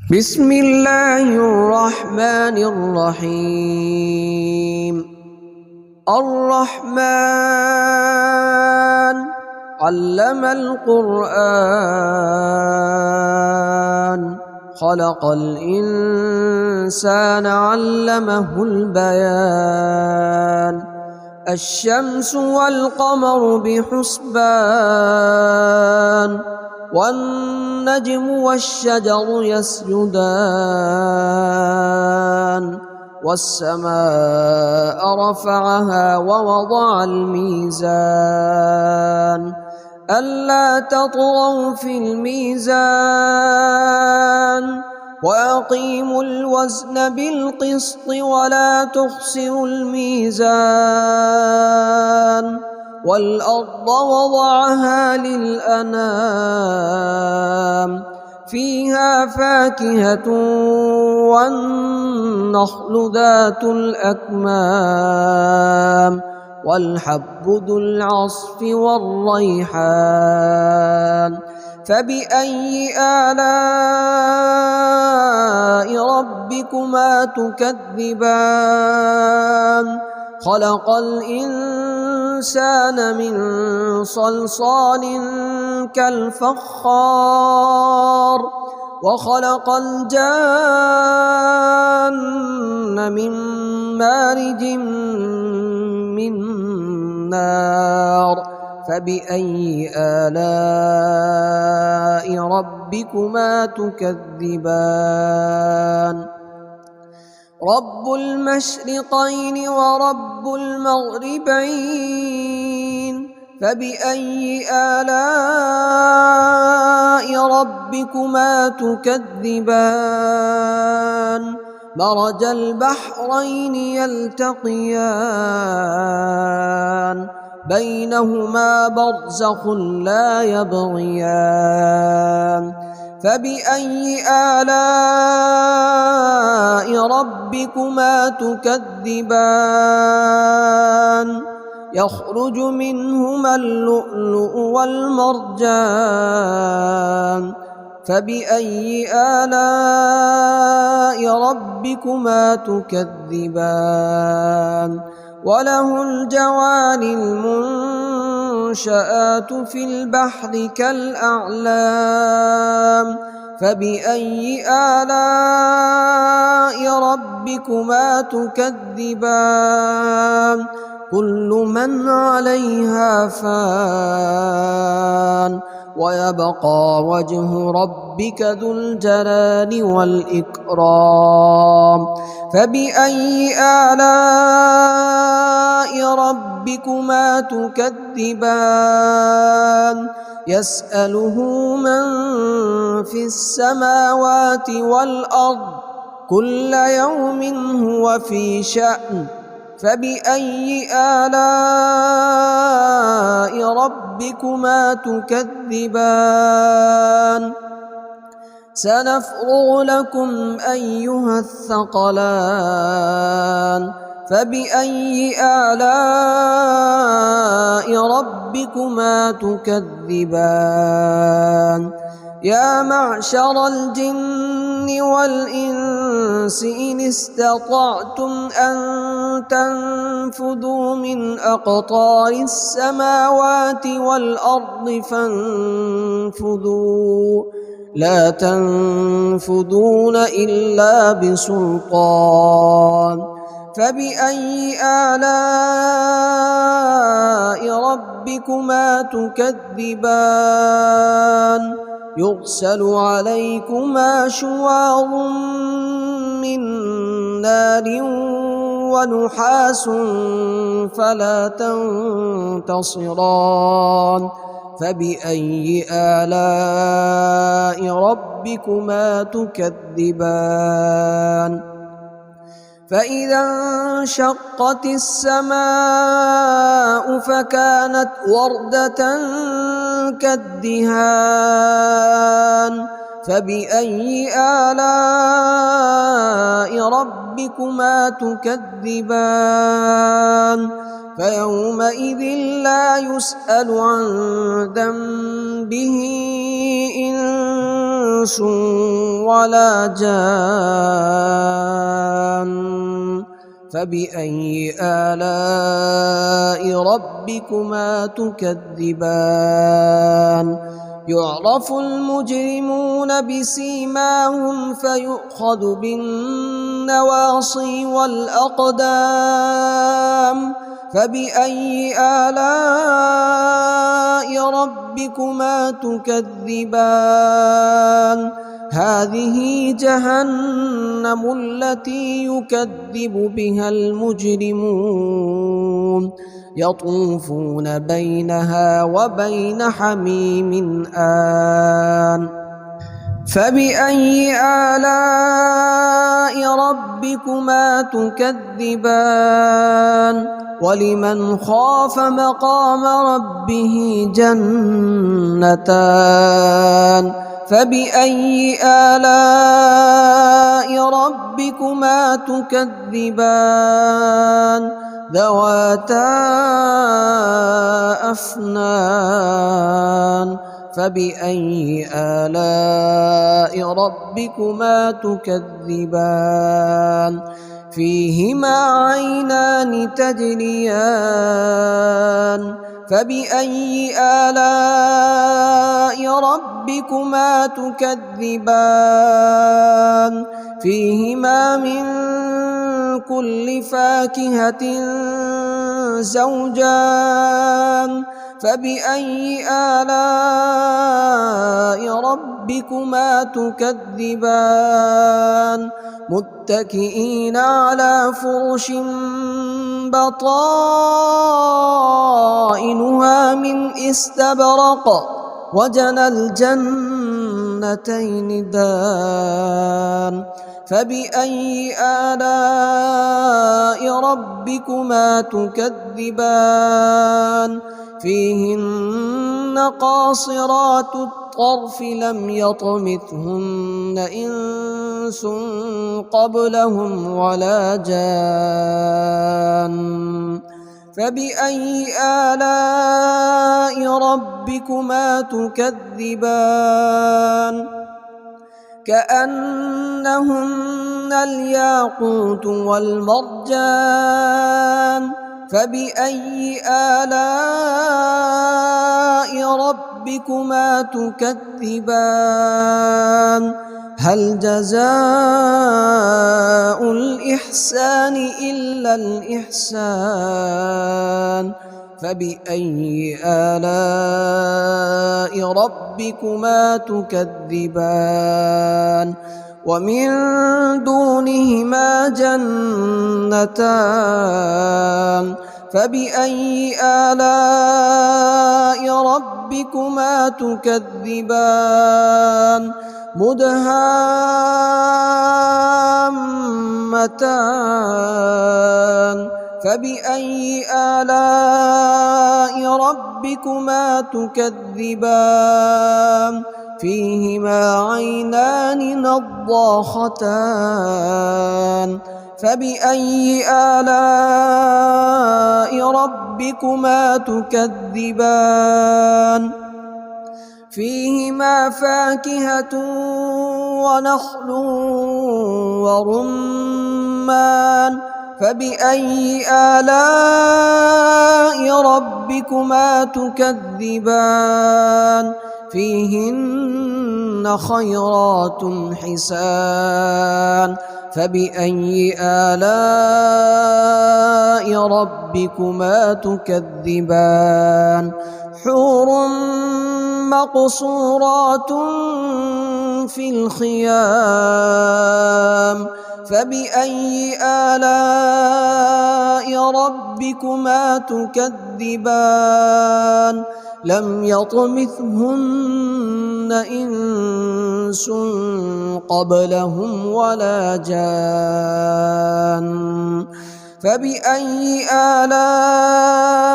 بسم الله الرحمن الرحيم. الرحمن علم القرآن خلق الإنسان علمه البيان. الشمس والقمر بحسبان والنجم والشجر يسجدان والسماء رفعها ووضع الميزان ألا تطغوا في الميزان وأقيموا الوزن بالقسط ولا تخسروا الميزان والأرض وضعها للأنام فيها فاكهة والنخل ذات الأكمام والحب ذو العصف والريحان. فبأي آلاء ربكما تكذبان؟ خلق الإنسان من صلصال كالفخار وخلق الجان من مارج من نار. فبأي آلاء ربكما تكذبان؟ رب المشرقين ورب المغربين. فبأي آلاء ربكما تكذبان؟ مرج البحرين يلتقيان بينهما برزخ لا يبغيان. فبأي آلاء ربكما تكذبان؟ يخرج منهما اللؤلؤ والمرجان. فبأي آلاء ربكما تكذبان؟ وله الجوار المنشآت في البحر كالأعلام. فبأي آلاء ربكما تكذبان؟ كل من عليها فان ويبقى وجه ربك ذو الجلال والإكرام. فبأي آلاء ربكما تكذبان؟ يسأله من في السماوات والأرض كل يوم هو في شأن. فبأي آلاء ربكما تكذبان؟ سنفرغ لكم أيها الثقلان. فبأي آلاء ربكما تكذبان؟ يا معشر الجن والإنس إن استطعتم أن تنفذوا من أقطار السماوات والأرض فانفذوا لا تنفذون إلا بسلطان. فبأي آلاء ربكما تكذبان؟ يرسل عليكما شواظ من نار ونحاس فلا تنتصران. فبأي آلاء ربكما تكذبان؟ فإذا انشقت السماء فكانت وردة كالدهان. فبأي آلاء ربكما تكذبان؟ فيومئذ لا يسأل عن ذنبه إنس ولا جان فبأي آلاء ربكما تكذبان يعرف المجرمون بسيماهم فيؤخذ بالنواصي والأقدام فبأي آلاء ربكما تكذبان هذه جهنم التي يكذب بها المجرمون يطوفون بينها وبين حميم آن فبأي آلاء ربكما تكذبان ولمن خاف مقام ربه جنتان فبأي آلاء ربكما تكذبان ذواتا أفنان فبأي آلاء ربكما تكذبان فيهما عينان تجريان فبأي آلاء ربكما تكذبان فيهما من كل فاكهة زوجان فبأي آلاء ربكما تكذبان متكئين على فرش بطائنها من استبرق وجنى الجنتين دان فبأي آلاء ربكما تكذبان فيهن قاصرات الطرف لم يطمثهن إنس قبلهم ولا جان فبأي آلاء ربكما تكذبان كأنهن الياقوت والمرجان فبأي آلاء ربكما تكذبان هل جزاء الإحسان إلا الإحسان فبأي آلاء ربكما تكذبان ومن دونهما جنتان فبأي آلاء ربكما تكذبان مدهامتان فبأي آلاء ربكما تكذبان فيهما عينان نضاختان فبأي آلاء ربكما تكذبان فيهما فاكهة ونخل ورمان فبأي آلاء ربكما تكذبان فيهن خيرات حسان فبأي آلاء ربكما تكذبان حور مقصورات في الخيام فبأي آلاء ربكما تكذبان لم يطمثهن إنس قبلهم ولا جان فبأي آلاء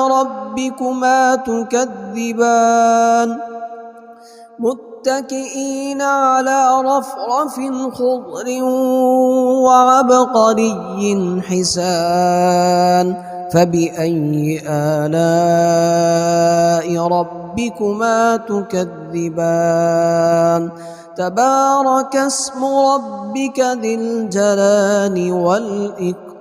ربكما تكذبان متكئين على رفرف خضر وعبقري حسان فبأي آلاء ربكما ربكما تكذبان تبارك اسم ربك ذي الجلال والإكرام.